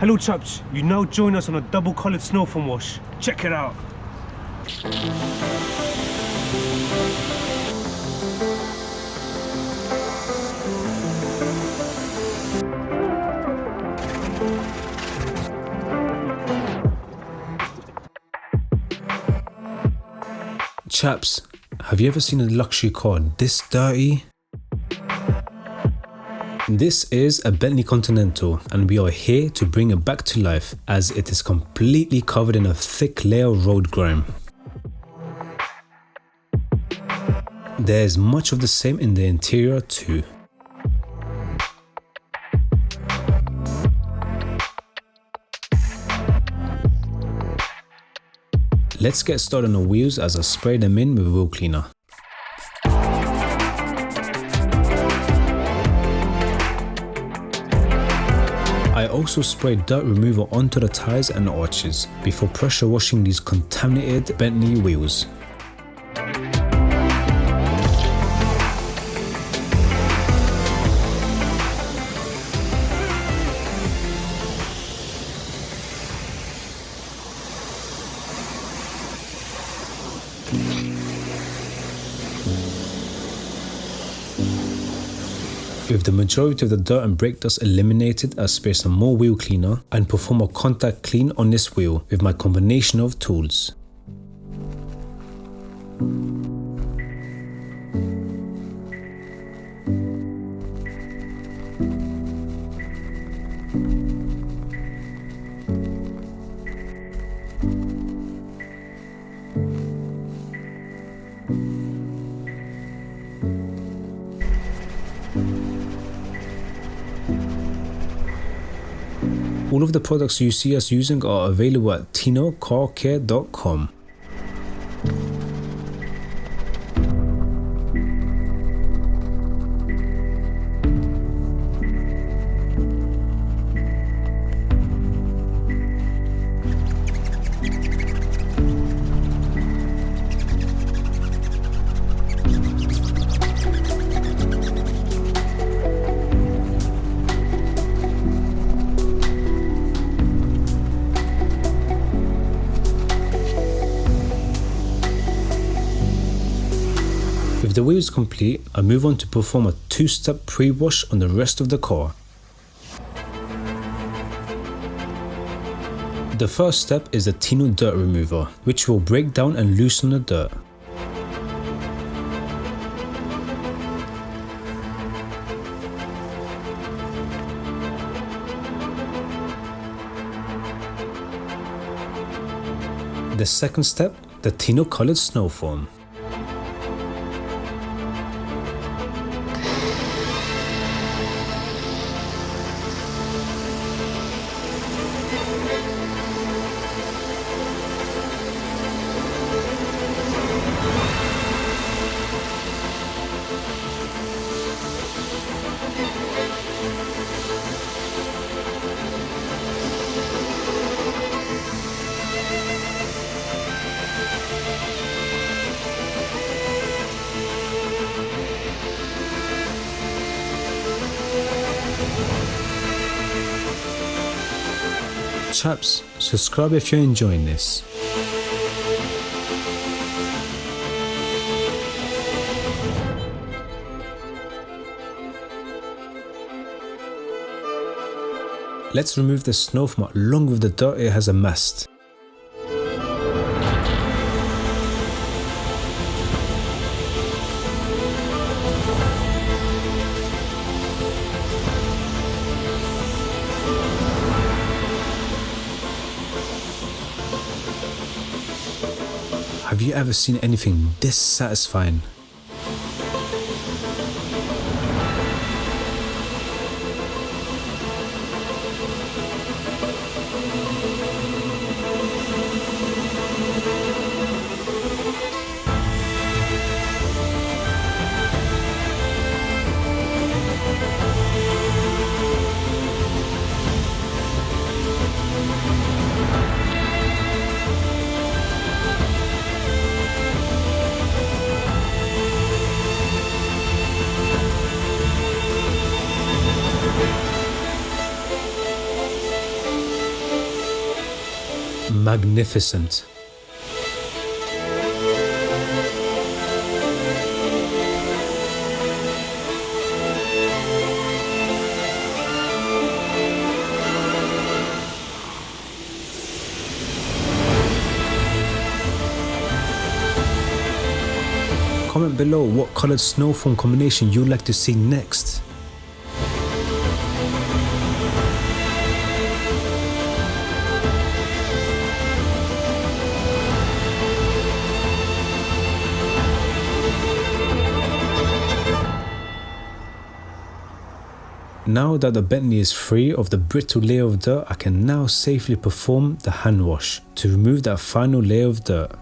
Hello chaps, you now join us on a double coloured snow foam wash. Check it out. Chaps, have you ever seen a luxury car this dirty? This is a Bentley Continental and we are here to bring it back to life as it is completely covered in a thick layer of road grime. There is much of the same in the interior too. Let's get started on the wheels as I spray them in with wheel cleaner. I also sprayed dirt remover onto the tyres and the arches before pressure washing these contaminated Bentley wheels. With the majority of the dirt and brake dust eliminated, I spray some more wheel cleaner and perform a contact clean on this wheel with my combination of tools. All of the products you see us using are available at tinocarcare.com. With the wheels complete, I move on to perform a two-step pre-wash on the rest of the car. The first step is the Tino dirt remover, which will break down and loosen the dirt. The second step, the Tino colored snow foam. Chaps, subscribe if you're enjoying this. Let's remove the snow from along with the dirt it has amassed. Have you ever seen anything this satisfying? magnificent. Comment below what coloured snow foam combination you'd like to see next. Now that the Bentley is free of the brittle layer of dirt, I can now safely perform the hand wash to remove that final layer of dirt.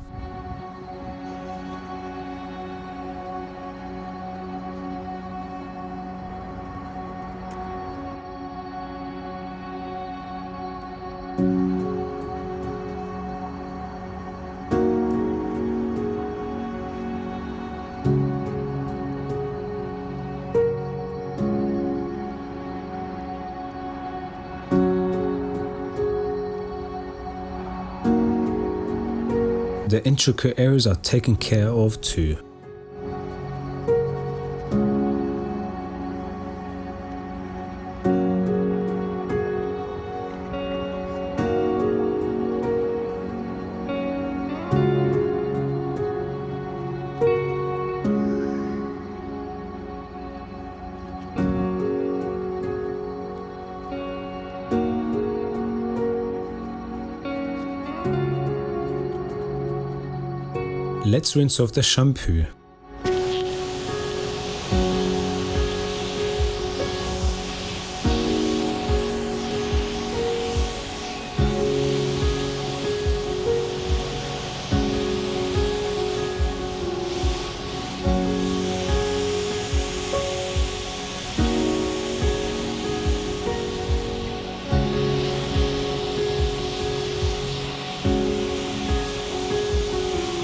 The intricate areas are taken care of too. Let's rinse off the shampoo.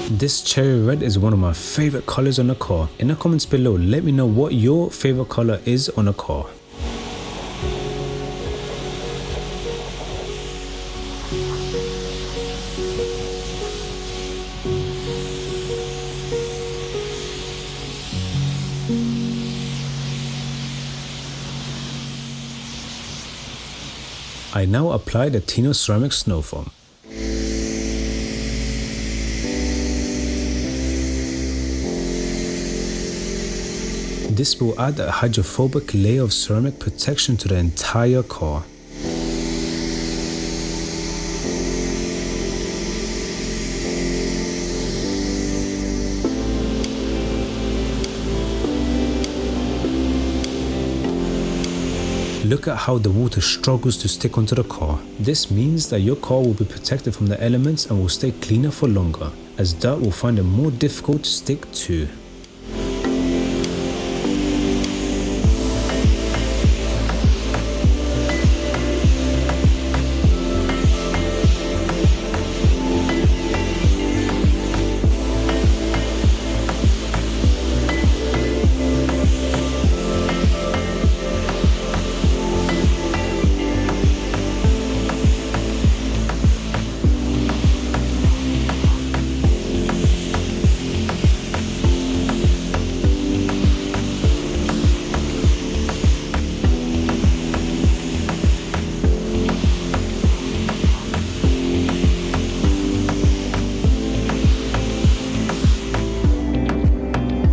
This cherry red is one of my favorite colors on a car. In the comments below, let me know what your favorite color is on a car. I now apply the Tino ceramic snow foam. This will add a hydrophobic layer of ceramic protection to the entire car. Look at how the water struggles to stick onto the car. This means that your car will be protected from the elements and will stay cleaner for longer, as dirt will find it more difficult to stick to.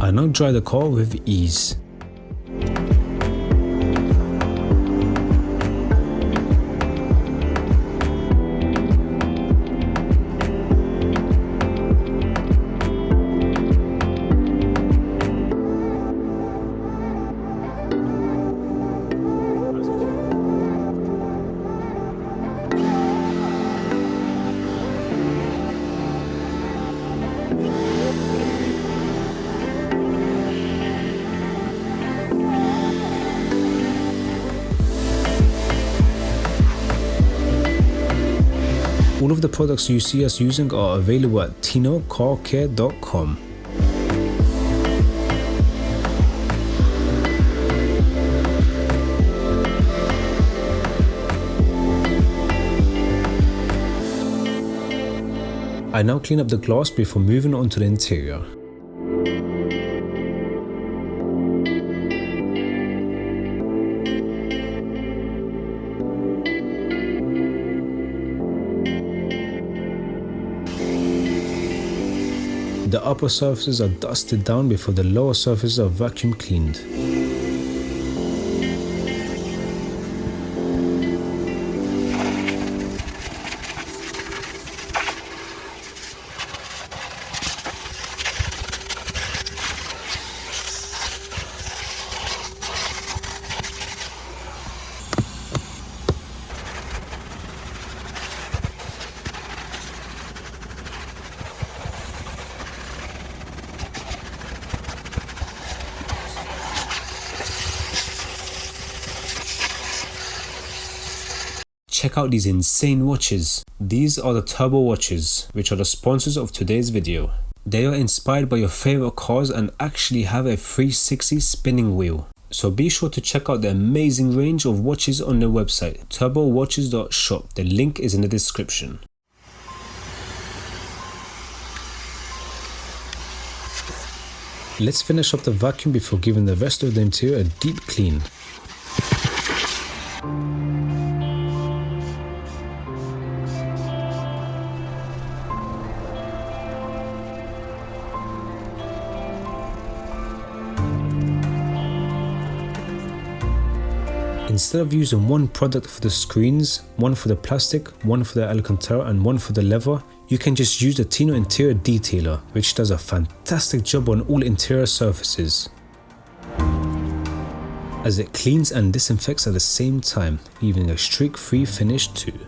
I now dry the car with ease. All of the products you see us using are available at tinocarcare.com. I now clean up the glass before moving on to the interior. The upper surfaces are dusted down before the lower surfaces are vacuum cleaned. Check out these insane watches. These are the turbo watches, which are the sponsors of today's video. They are inspired by your favorite cars and actually have a 360 spinning wheel. So be sure to check out the amazing range of watches on their website, turbowatches.shop. The link is in the description. Let's finish up the vacuum before giving the rest of the interior a deep clean. Instead of using one product for the screens, one for the plastic, one for the Alcantara and one for the leather, you can just use the Tino Interior Detailer, which does a fantastic job on all interior surfaces, as it cleans and disinfects at the same time, leaving a streak-free finish too.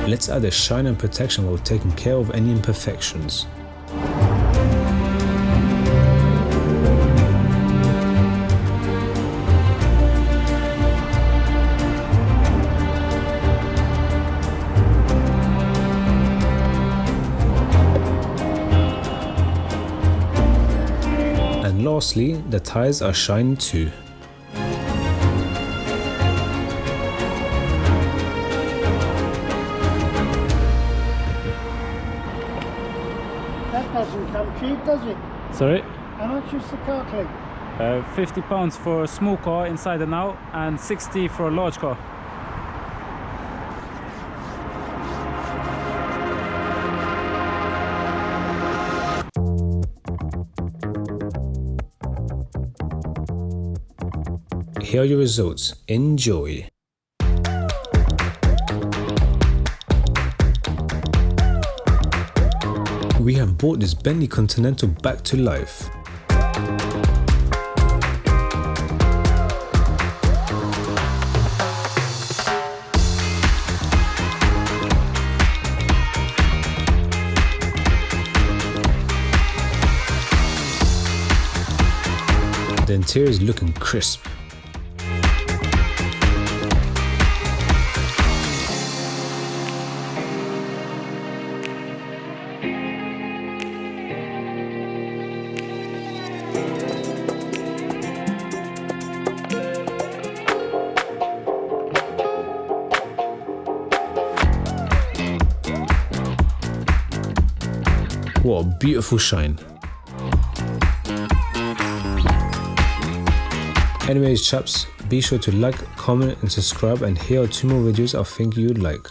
Let's add a shine and protection while taking care of any imperfections. And lastly, the tires are shined too. That doesn't come cheap, does it? Sorry? How much is the car clean? £50 for a small car inside and out, and 60 for a large car. Here are your results. Enjoy! We have brought this Bentley Continental back to life. The interior is looking crisp. What a beautiful shine. Anyways chaps, be sure to like, comment and subscribe, and here are 2 more videos I think you'd like.